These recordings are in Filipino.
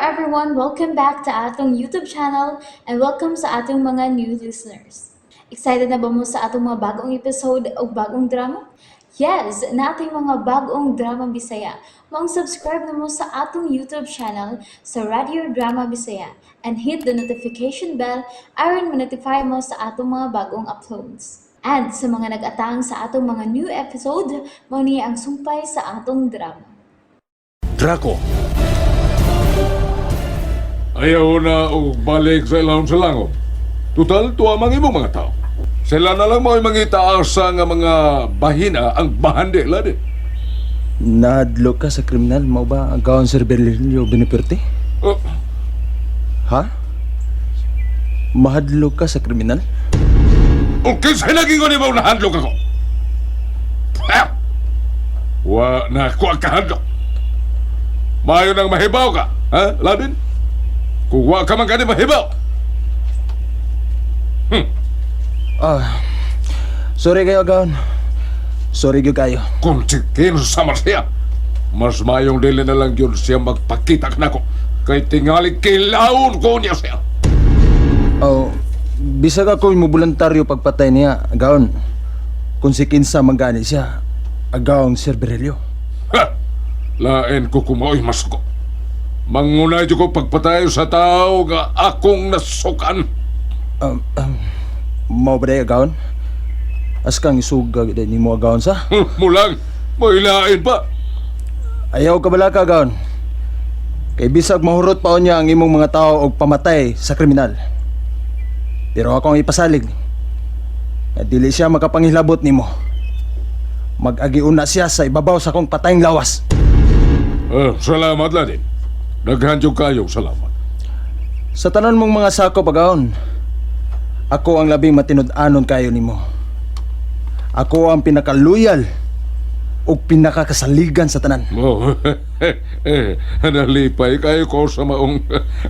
everyone, welcome back to atong YouTube channel and welcome sa atong mga new listeners. Excited na ba mo sa atong mga bagong episode o bagong drama? Yes, na ating mga bagong drama Bisaya. Subscribe na mo sa atong YouTube channel sa Radio Drama Bisaya and hit the notification bell aron ma-notify mo sa atong mga bagong uploads. And sa mga nag-atang sa atong mga new episode, mo niya ang sumpay sa atong drama. Draco. Ayaw na og balik sa ilahom sa langop. Total, tuwa mang imong mga tao. Sila na lang mo'y mangitaasa nga mga bahina ang bahandi din. Nahadlok ka sa kriminal, mau ba agawang Sir Berlilio Beneperte? Oh, Ha? Mahadlok ka sa kriminal? okay, sa'yo naging ko ni mo nahandlok ako. Ha? Wa na ako ang kahandlok. Mayo nang mahibaw ka, ha, Ladin? Kung wa ka man ka ni mahibaw. Sorry kayo, agawang. Sorry kayo. Kung sikin sa siya, mas mayong dili na lang yun siya magpakita ka na ko. Kay tingali kilaon ko niya siya. Oh, bisag ako yung voluntaryo pagpatay niya, agawang. Kung si Kinsa magani siya, agawang Sir Berlilio. Ha! Lain ko kumaoy mas ko. Mangunay ko pagpatayo sa tao nga akong nasukan. Mau ba day, agawang? As kang isuga ni mo, agawang sa? Mulang, mailain pa. Ayaw ka bala ka, agawang. Kay bisag mahurot pa niya ang imong mga tao og pamatay sa kriminal. Pero akong ipasalig nga dili siya makapangilabot nimo. Mag-agiuna siya sa ibabaw sa akong patayng lawas. Salamat Ladin. Naghandyo kayong salamat. Sa tanan mong mga sako pagahon, ako ang labing matinud-anon kayo nimo. Ako ang pinakaluyal ug pinakakasaligan sa tanan. Oh, nalipay kayo ko sa maong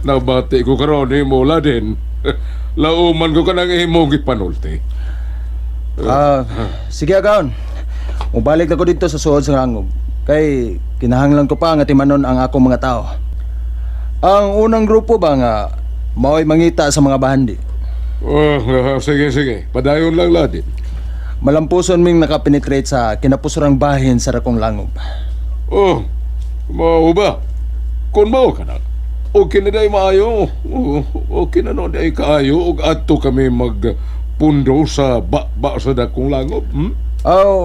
nabati ko karon ni mo Ladin. Lauman ko ka nang imong ipanulti. Sige agawon. Mubalik na ko dito sa suod sa rangob. Kay kinahanglan ko pa nga timanon ang akong mga tao. Ang unang grupo ba nga mao'y mangita sa mga bahandi. Sige. Padayon lang Ladin. Malampuson ming nakapenetrate sa kinapusurang bahin sa rakong langob. Oh, mao ba? Kung mao ka na, okay na day maayo. Okay na no day kaayo ug adto kami magpundo sa ba sa dakong langob.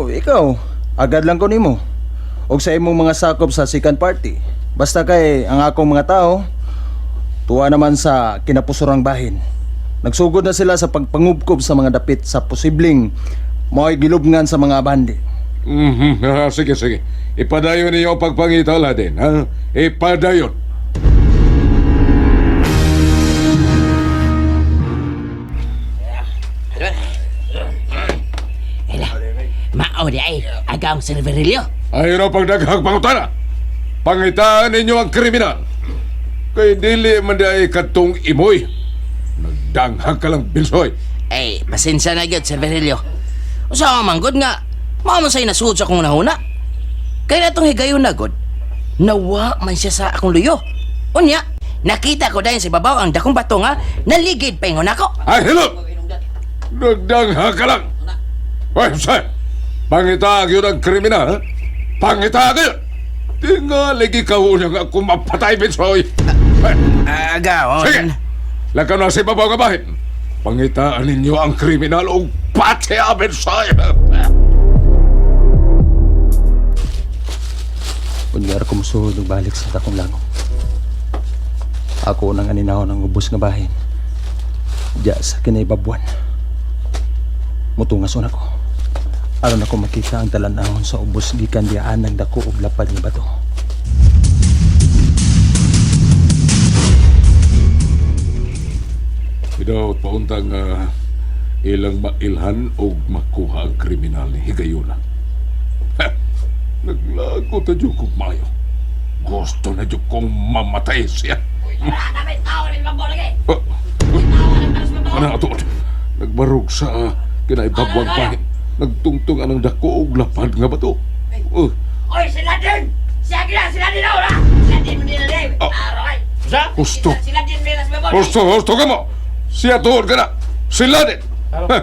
Ikaw, agad lang ko nimo. Og sa imong mga sakop sa second party. Basta kay ang akong mga tao tuwa naman sa kinapusurang bahin. Nagsugod na sila sa pagpangubkob sa mga dapit sa posibleng mao'y gilubngan sa mga bandi. Sige. Ipadayon niyo ang pagpangita Ladin, ha? Ipadayon. Mao di ay agawang Sir Berlilio. Ayaw na pagdaghang pangutana. Pangitaan ninyo ang kriminal. Kay dili man di ay katong imoy. Nagdanghag ka lang, Bilsoy. Ay, pasensya na gyud Sir Berlilio. Usa man gud nga mao man say nasuod sa akong nahuna. Kay natong higayon na gud. Nawa man siya sa akong luyo. Unya, nakita ko dayon sa babaw ang dakong bato nga naligid paingon ako. Ay, hello! Nagdanghag ka lang. Ay, sir! Pangitag yun ang kriminal, ha? Pangitag yun! Tingalig ikaw nga ako mapatay, Bilsoy. Agawon. Sige! Lakaw na sa ibabaw nga bahin. Pangitaan ninyo ang kriminal o pati Bilsoy. Kunyar ko musuhod og balik sa takong langob. Ako nang aninahon ang ubos nga bahin. Diya sa kinaibabuan. Mutungason ako. Aron ako makita ang talanahon sa ubos gikan diaan nagdako og lapad nga bato. Without pauntang ilang mailhan o makuha ang kriminal ni Higayuna. Naglago ta dyan kong mayo. Gusto na dyan kong mamatay siya. Ano ito? Nagbarog sa kinaibabwang pahin. Nagtungtong anang dako og lapad nga bato. Oy, sila din! Siya gila, sila din ako na! Sila din mo nila din! Aray! Gusto. Sila din meras babaw. Gusto ka mo. Siya tuod ka na. Sila din. Heh.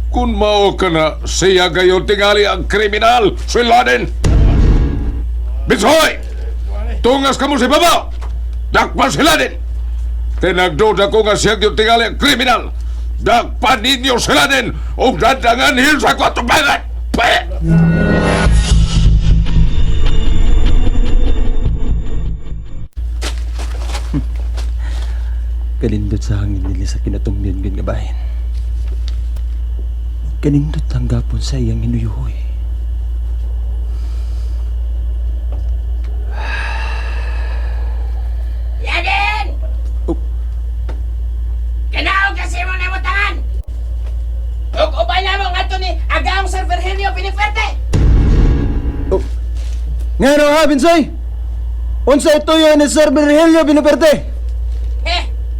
Kung mao ka na, siya gayon tingali ang kriminal. Sila din. Bitsoy! Tungas ka mo si babaw. Dakpan sila din. Tinagduda ko nga siya gayon tingali ang kriminal. Dakpan ninyo sila din. O dadangan hil sa kwatubangan. Pwede! Kanindot sa hangin nila sa kinatumbyan nga bahin. Kanindot ang gapon sa iyang inuyuhoy. Yaden! Oh. Kanaog kasi mo na mutangan! Ug ubay na mo nga ito ni Agaong Sir Virgilio Piniferte! Oh. Nga no ha, Binsoy? Unsa ito yun ni Sir Virgilio Binaperte?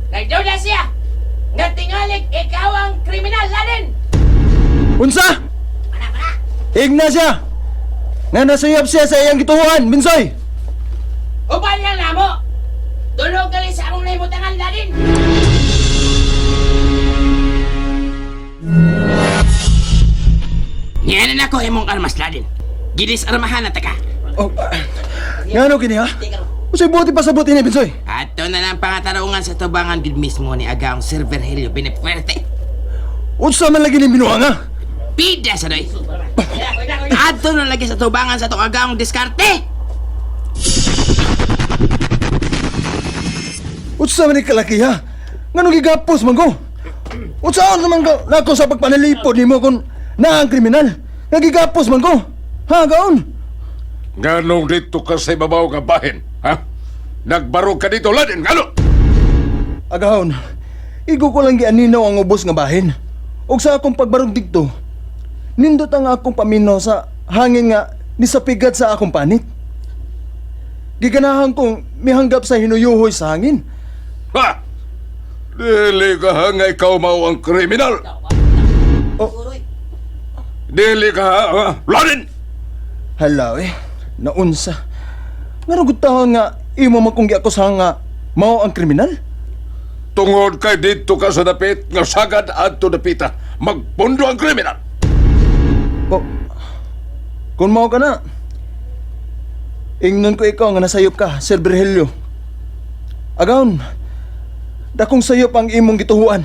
Nagduda siya! Nga tingalig ikaw ang kriminal, Laden! Unsa? Para! Igna siya! Nga nasayap siya sa iyang gituhuan, Binsoy! Ubay lang na mo! Tulog gali sa akong naimutangan, Laden! Yan na ako imong armas, Laden. Gidis armahan na taka. Oh, nga no kini ha? Usay buti pa sa buti ni Binsoy. Ato na lang pangatarungan sa tubangan gid mismo ni Agaong Sir Virgilio Piniferte. Unsa man lagi ni binuanga? Pida sa doy. Ato na lagi sa tubangan sa tong Agaong diskarte. Unsa man ni kalaki ha? Ngano gigapos man ko? Unsa naman ka nako sa pagpanalipod nimo kun na ang kriminal? Nagigapos man ko. Ha, gaon? Ganong dito ka sa ibabaw ka bahin, ha? Nagbarog ka dito, Laden, gano? Agahon, igo ko lang gianinaw ang ubos nga bahin. Og sa akong pagbarog dito, nindot ang akong paminaw sa hangin nga nisapigat sa akong panit. Giganahan kong mihanggap sa hinuyuhoy sa hangin. Ha? Dili ka ha nga ikaw mao ang kriminal. Oh, Dili ka ha, Laden! halaw naunsa. Nga gutahan nga imo man kung giakusahan nga mao ang kriminal? Tungod kay dito ka sa dapit nga sagad adto dapita. Magpundo ang kriminal. O, kung mao ka na, ingnon ko ikaw nga nasayop ka, Sir Virgilio. Agaon, dakong sayop ang imong gituhuan.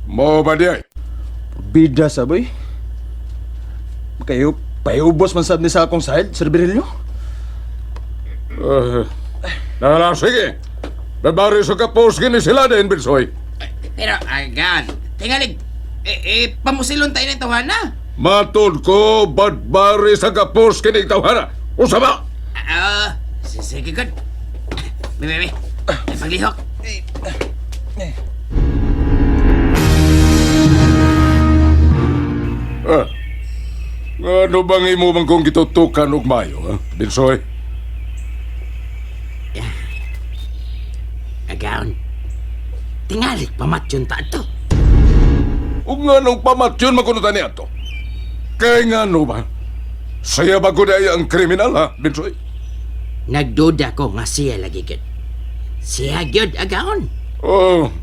Mao ba di ay? Bida saboy. Kayo, paiubos man sab ni sa akong side, Sir Virgilio. Sige. Babari sa kapos gini sila din, Binsoy. Pero agan, tingalig pamusilon tayo ng tawana. Matod ko, badbari sa kapos kini tawhana. Usa ba? Sige good. Bebe, paglihok. Ano bang imo man kong gitutukan og mayo, ha? Binsoy? Agaon, tingalig pamatyon ta ito. Ug nga nung pamatyon makunutan niya to. Kay nga no ba? Saya ba ko ang kriminal, ha, Binsoy? Nagduda ko nga siya lagi good. Siya good, Agaon. Oh,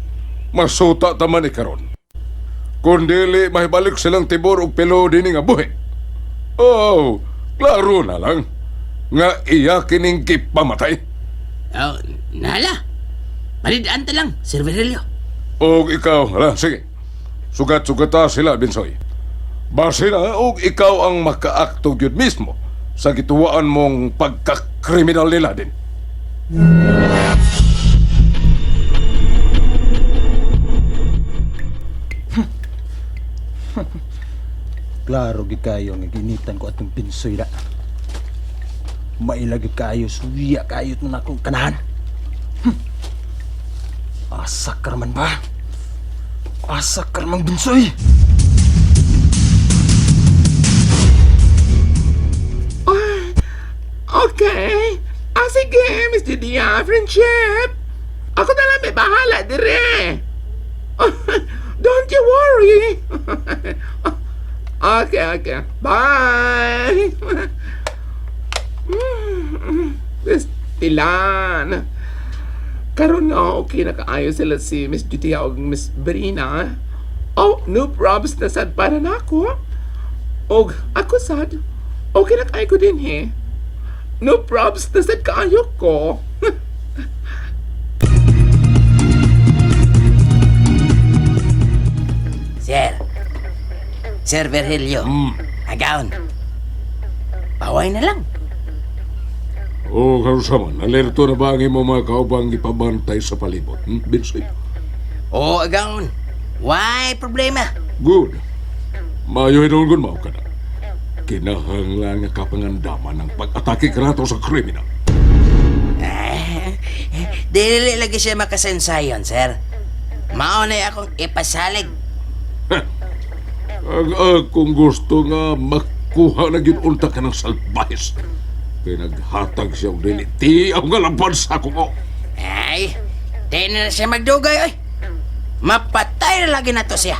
masuta taman ikaron. Kung dili mahibalik silang tibor og pelo dini nga buhi. Oh, klaro na lang nga iya kining gipamatay. Oh, nala. Malidaan ta lang, Sir Virgilio. Og ikaw, hala, sige. Sugat-sugata sila, Binsoy. Base na, og ikaw ang makaakto yun mismo sa gituwaan mong pagkakriminal nila din. Klaro gid kayo nga ginitan ko atong Binsoy na. Mailagi kayo, suya kayo na akong kanahan. Asa ka man ba? Asa ka man, Binsoy? Okay. Sige, Mr. Dia, friendship. Ako na lang may bahala, dire. Don't you worry. Okay. Bye. Pilan. Karon nga okay na kaayo sila si Miss Jutia o Miss Brina. Oh, no problems na sad para na ako. Og ako sad. Okay na kaayo ko din he. No problems na sad kaayo ko. Sir Virgilio, agaon. Paway na lang. O karusaman, alerto na ba ang imo mga kaubang ipabantay sa palibot? Binsoy? Oo, agaon. Why problema? Good. Mayo hinunggon mo ka na. Kinahanglan nga kapangandaman ng pag-atake karato sa kriminal. Dili lagi siya makasensayon, sir. Maunay akong ipasalig. Kung gusto nga makuha na ginunta ka ng salbahis, pinaghatag siyang dili. Tiyaw nga laban sa ako mo. Ay, di na siya magdugay, oy. Mapatay na lagi na to siya.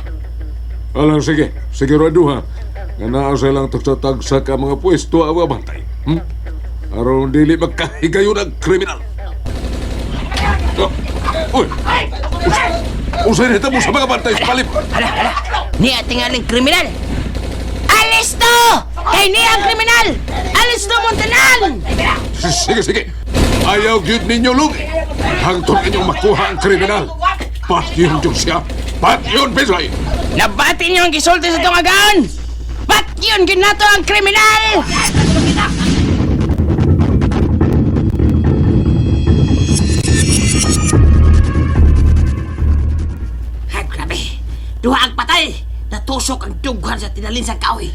Alang, sige. Sigurado ha. Nga naa silang tagsa-tagsa ka mga pwesto ang mga bantay. Aron dili magkahigayo ng kriminal. Uy! Usay na mo sa mga bantay sa palibot. Hala. Ni ating aling kriminal. Alis to! Kay ni ang kriminal! Alis to, Montanan! Sige. Ayaw gyud ninyo lugi. Hangtod inyong makuha ang kriminal. Patyon yun siya. Patyon, Bisoy! Nabati niyo ang gisulti sa tungagaan! Ba't yun ginato ang kriminal? Ay, grabe. Duha ang patay. Natusok ang dughan sa tinalin sa kahoy.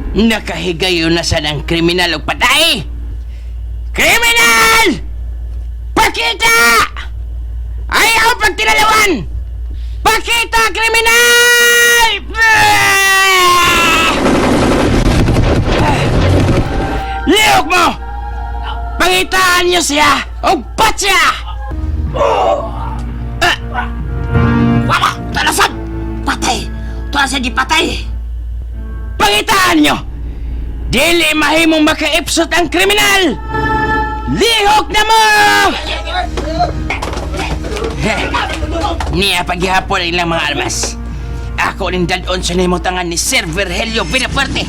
Nakahigayo na sa ng kriminal o patay. Kriminal! Pakita! Ayaw pagtinalawan! Pakita, kriminal! Lihok mo! Pangitaan niyo siya o patya! Wala! Talasag! Patay! Talasag di patay! Pangitaan niyo! Dili mahimong makaipsot ang kriminal! Lihok na mo! Niya paghihapon ang ilang mga almas. Ako rin dadon sa nimutangan ni Sir Virgilio Villafuerte.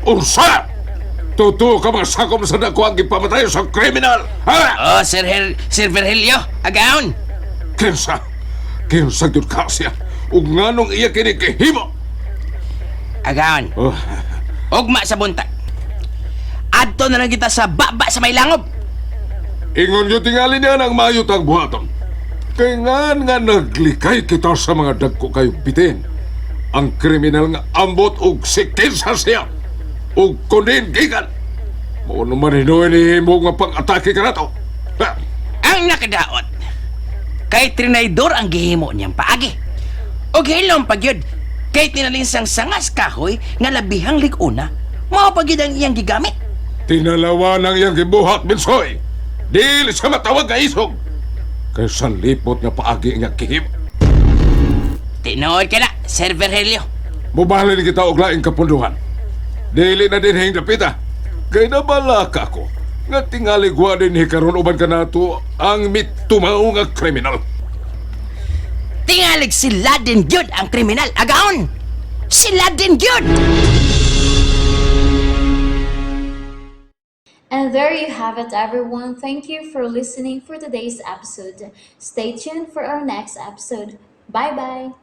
Ursa! Totoo ka mga sakom sa dako ang ipamatay sa kriminal, ha? Oh, Sir Virgilio, agaon. Kinsa yun ka siya. Ug nganong iya kinikihimo. Agaon. Oh, Ugma sa buntag. Adto na lang kita sa baba sa may langob. ingon nyo tingali niya ng mayutang buhaton. Kaya nga naglikay kita sa mga dagko kayong bitin. Ang kriminal nga ambot ug sikinsa siya. Ug kunin gikan. Mo naman hinuin ni mo nga pang-atake ka na to. Ha? Ang nakadaot. Kay trinaydor ang gihimo niyang paagi. O hilom pagyud. Kay tinalinsang sangas kahoy nga labihang likuna. Mao pagyud ang iyang gigamit. Tinalawa ng iyang gibuhat, Binsoy. Dili siya matawag ka isog. Kaya sa lipot na paagi nga kihim. Tinood ka na, Sir Virgilio. Mubahalin kita og laing kapunduhan. Dili na din hing dapita. Kaya nabala ka ako. Nga tingali gwa din hikaron uban ka nato ang mitumao nga kriminal. Tingalig sila din gyud ang kriminal. Agaon! Sila din gyud! And there you have it, everyone. Thank you for listening for today's episode. Stay tuned for our next episode. Bye bye.